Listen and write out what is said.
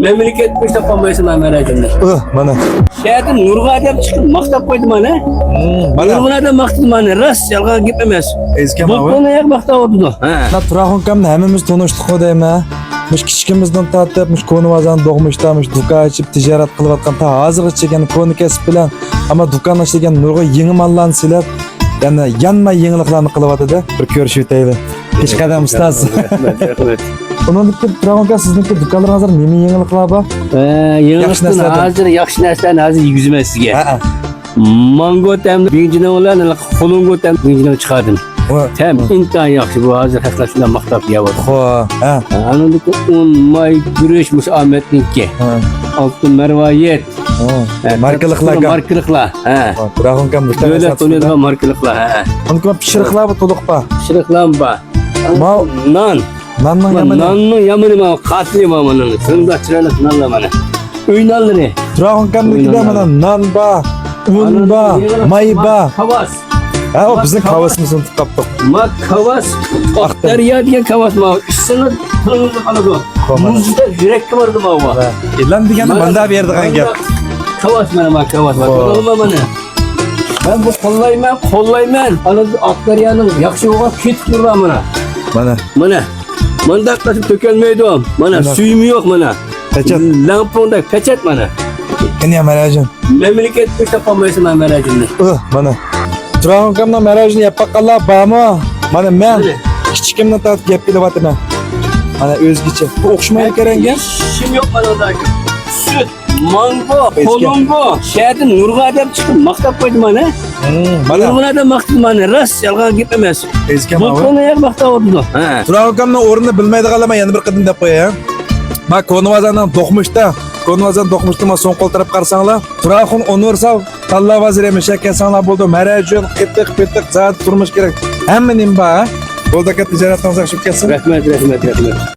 memleket bu işte yapamıyorsun ben merak ettim. Mana. Şehirden Nurga dep çıkıp maktab koydum bana. Mana. Nurguna da maktab bana. Rast yalga gitmemez. Ezkem Bu abi. konu yak maktab oldu. Na Turağun kamda hemimiz tanıştık o deyim ha. Müş kichikimizdan tatib, müş konu vazan doğmuştamış, duka açıp ticaret kılıp atkan ta hazırgıç çeken konu kesip bilen ama dukan açtıgan Nurga yeni mallarını silep yani yanmay yeniliklarını kılıp atıdı. Bir görüşü öteydi. Hiç kadar ustaz. Evet. Onun için Turağun kam sizniki dukanlar hazır nemi yeniliklar var? Yenilikten hazır, yakşı neslen hazır yüzüme sizge. Mango tem birinci olan kolungo tem birinci çıkardım. Tem intan yakşı bu hazır hakikaten maktab yavaş. Ha. Anadolu un may güreşmiş Ahmet'inki. Altın mervayet. Markalıklar. Markalıklar. Turağun kam bu Böyle tonuyla markalıklar. Onun kam pişiriklar bu toluk ba. Pişiriklar ba. Nan. Nandan yamanı. Nanın yamanı ma katli ma manın. Sında çıralık nanla mana. Öynalları. Turağun kam ne kadar mana nan ba, un ba, may ba. Kavas. Ha o bizim kavasımızın tutaptık. Ma kavas. Aktarya diye kavas ma. İşsini tırnızı kaladı. Muzda yürek vardı ma o. İlan degeni banda bir yerde kan gap. Kavas mana ma kavas ma. Olma mana. Ben bu kollayman. Anadolu Aktarya'nın yakşı olan kit durra mana. Mana. Manda kaçıp tökelmeydi o. Mana suyum yok mana. Peçet. Lamponda peçet mana. Kenya merajın. Memleket bu yapamıyorsun ben merak ettim. Mana. Turağun kamda merajını yapak Allah bağımı. Mana men. Kichikimden tatip gap bilip atım. Mana özgüçe. Bu okşumayı kerenge. İşim yok bana orada. Süt, mango, kolongo. Şehirden Nurga dep çıkıp maktab koydum bana. Nurguna da maktab bana. Rast yalga gitmemez. Ezkem Bu abi. konu yak maktab oldu. Turağun kamda orunda bilmeydi kalama yana bir kadın dep koya. Bak konu vazandan dokmuşta. Konu vazan dokmuşta ma son kol taraf karsanla. Turağun onursa talla vazire şekken sanla buldu. Merajın kıttık saat durmuş gerek. Hemen imba. Bolda kat ticaret transaksiyon kesin. Rahmet.